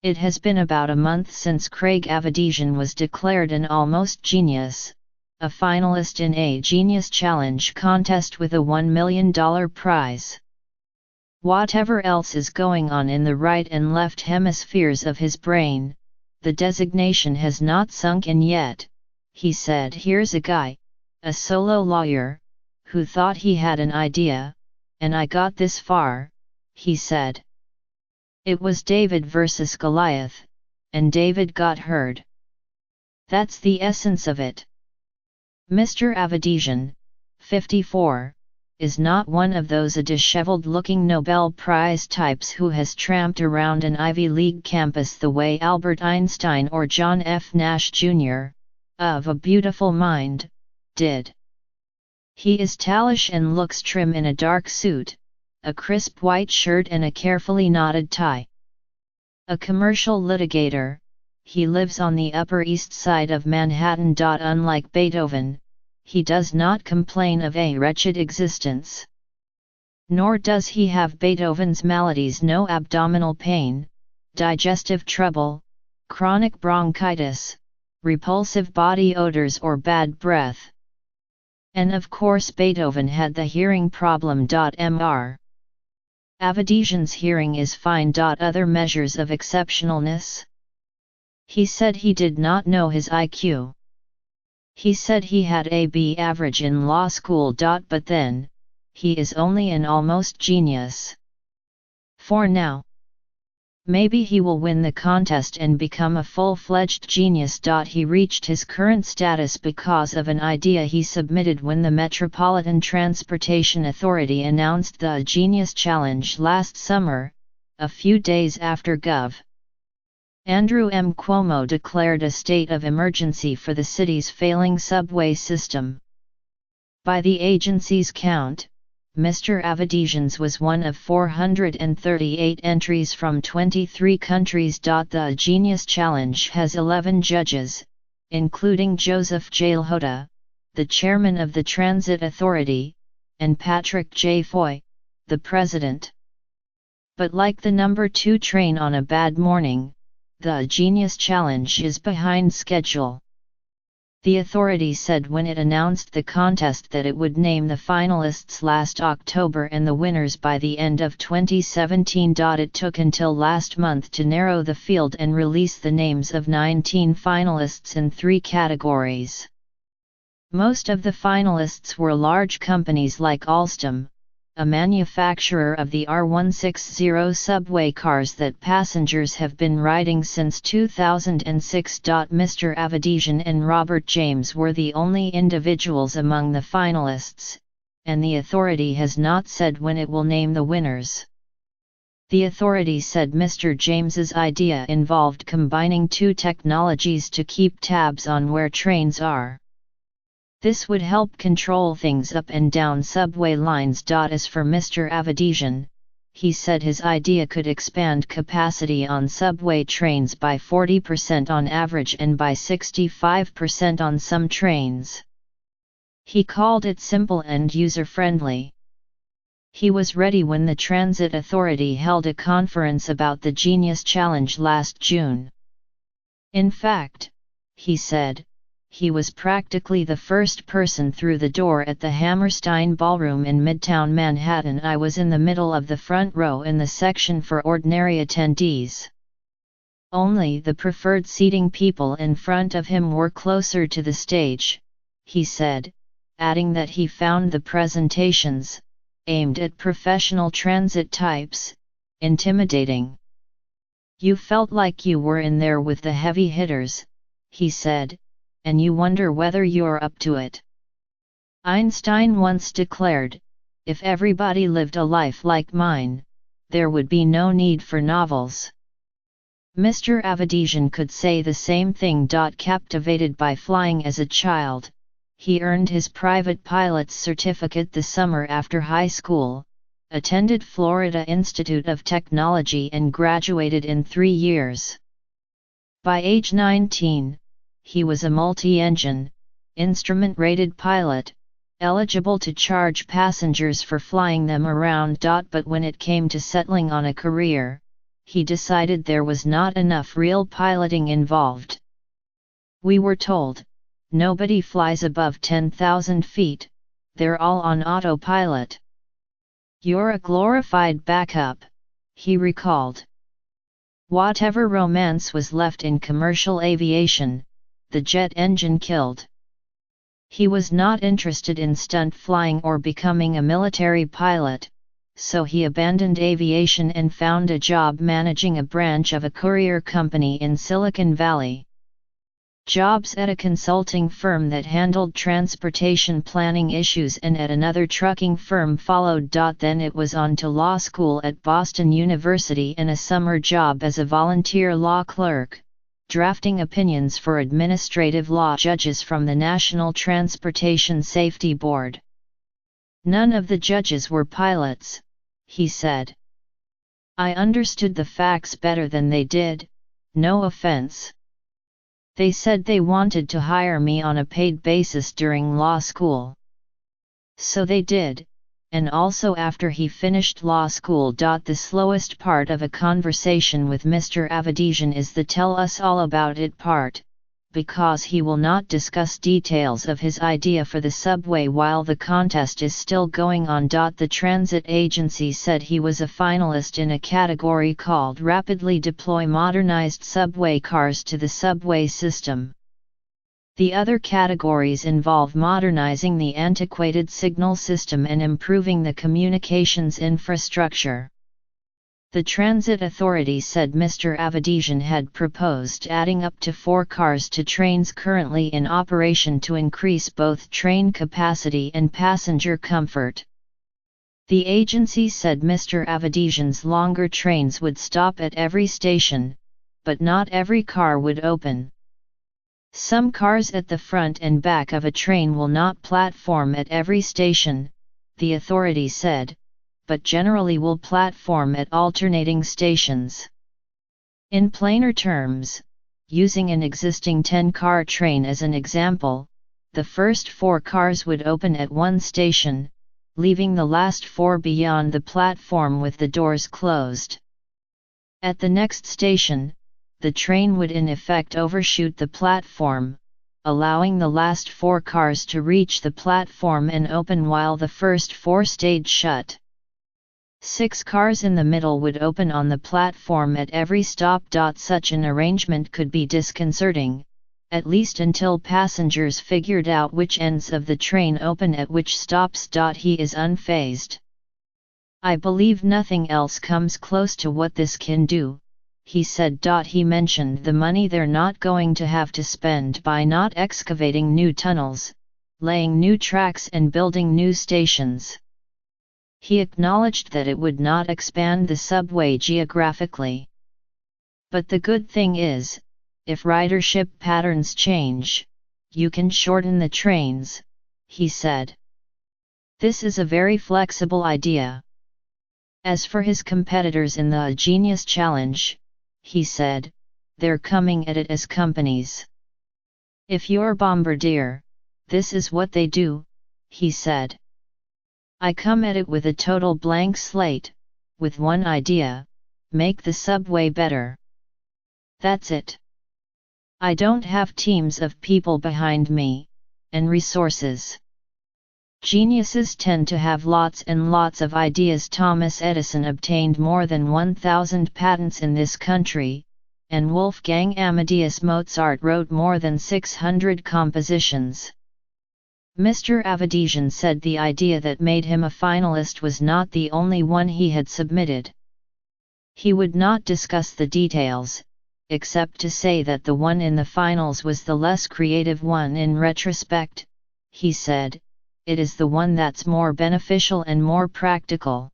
It has been about a month since Craig Avedisian was declared an almost genius, a finalist in a Genius Challenge contest with a $1 million prize. Whatever else is going on in the right and left hemispheres of his brain, the designation has not sunk in yet, he said. Here's a guy, a solo lawyer, who thought he had an idea, and I got this far, he said. It was David versus Goliath, and David got heard. That's the essence of it. Mr. Avedisian, 54, is not one of those disheveled-looking Nobel Prize types who has tramped around an Ivy League campus the way Albert Einstein or John F. Nash Jr., of a beautiful mind, did. He is stylish and looks trim in a dark suit, a crisp white shirt and a carefully knotted tie. A commercial litigator, he lives on the Upper East Side of Manhattan. Unlike Beethoven, he does not complain of a wretched existence. Nor does he have Beethoven's maladies: no abdominal pain, digestive trouble, chronic bronchitis, repulsive body odors or bad breath. And of course Beethoven had the hearing problem. Mr. Avedisian's hearing is fine. Other measures of exceptionalness? He said he did not know his IQ. He said he had a B average in law school. But then, he is only an almost genius. For now. Maybe he will win the contest and become a full-fledged genius. He reached his current status because of an idea he submitted when the Metropolitan Transportation Authority announced the Genius Challenge last summer, a few days after Gov. Andrew M. Cuomo declared a state of emergency for the city's failing subway system. By the agency's count, Mr. Avedisian's was one of 438 entries from 23 countries. The Genius Challenge has 11 judges, including Joseph J. Lhota, the chairman of the Transit Authority, and Patrick J. Foy, the president. But like the number 2 train on a bad morning, the Genius Challenge is behind schedule. The authority said when it announced the contest that it would name the finalists last October and the winners by the end of 2017. It took until last month to narrow the field and release the names of 19 finalists in 3 categories. Most of the finalists were large companies like Alstom, a manufacturer of the R160 subway cars that passengers have been riding since 2006. Mr. Avedisian and Robert James were the only individuals among the finalists, and the authority has not said when it will name the winners. The authority said Mr. James's idea involved combining 2 technologies to keep tabs on where trains are. This would help control things up and down subway lines. As for Mr. Avedisian, he said his idea could expand capacity on subway trains by 40% on average and by 65% on some trains. He called it simple and user-friendly. He was ready when the Transit Authority held a conference about the Genius Challenge last June. In fact, he said, he was practically the first person through the door at the Hammerstein Ballroom in Midtown Manhattan. I was in the middle of the front row in the section for ordinary attendees. Only the preferred seating people in front of him were closer to the stage, he said, adding that he found the presentations, aimed at professional transit types, intimidating. You felt like you were in there with the heavy hitters, he said, and you wonder whether you're up to it. Einstein once declared, if everybody lived a life like mine, there would be no need for novels. Mr. Avedisian could say the same thing. Captivated by flying as a child, he earned his private pilot's certificate the summer after high school, attended Florida Institute of Technology and graduated in 3 years. By age 19, he was a multi-engine, instrument-rated pilot, eligible to charge passengers for flying them around. But when it came to settling on a career, he decided there was not enough real piloting involved. We were told, nobody flies above 10,000 feet, they're all on autopilot. You're a glorified backup, he recalled. Whatever romance was left in commercial aviation, the jet engine killed. He was not interested in stunt flying or becoming a military pilot, so he abandoned aviation and found a job managing a branch of a courier company in Silicon Valley. Jobs at a consulting firm that handled transportation planning issues and at another trucking firm followed. Then it was on to law school at Boston University and a summer job as a volunteer law clerk, drafting opinions for administrative law judges from the National Transportation Safety Board. None of the judges were pilots, he said. I understood the facts better than they did, no offense. They said they wanted to hire me on a paid basis during law school. So they did, and also after he finished law school. The slowest part of a conversation with Mr. Avedisian is the tell us all about it part, because he will not discuss details of his idea for the subway while the contest is still going on. The transit agency said he was a finalist in a category called Rapidly Deploy Modernized Subway Cars to the Subway System. The other categories involve modernizing the antiquated signal system and improving the communications infrastructure. The Transit Authority said Mr. Avedisian had proposed adding up to 4 cars to trains currently in operation to increase both train capacity and passenger comfort. The agency said Mr. Avedisian's longer trains would stop at every station, but not every car would open. Some cars at the front and back of a train will not platform at every station, the authority said, but generally will platform at alternating stations. In plainer terms, using an existing 10-car train as an example, the first 4 cars would open at one station, leaving the last 4 beyond the platform with the doors closed. At the next station, the train would in effect overshoot the platform, allowing the last 4 cars to reach the platform and open while the first 4 stayed shut. 6 cars in the middle would open on the platform at every stop. Such an arrangement could be disconcerting, at least until passengers figured out which ends of the train open at which stops. He is unfazed. I believe nothing else comes close to what this can do, he said. He mentioned the money they're not going to have to spend by not excavating new tunnels, laying new tracks and building new stations. He acknowledged that it would not expand the subway geographically. But the good thing is, if ridership patterns change, you can shorten the trains, he said. This is a very flexible idea. As for his competitors in the Genius Challenge, he said, they're coming at it as companies. If you're Bombardier, this is what they do, he said. I come at it with a total blank slate, with one idea: make the subway better. That's it. I don't have teams of people behind me, and resources. Geniuses tend to have lots and lots of ideas. Thomas Edison obtained more than 1,000 patents in this country, and Wolfgang Amadeus Mozart wrote more than 600 compositions. Mr. Avedisian said the idea that made him a finalist was not the only one he had submitted. He would not discuss the details, except to say that the one in the finals was the less creative one. In retrospect, he said, it is the one that's more beneficial and more practical.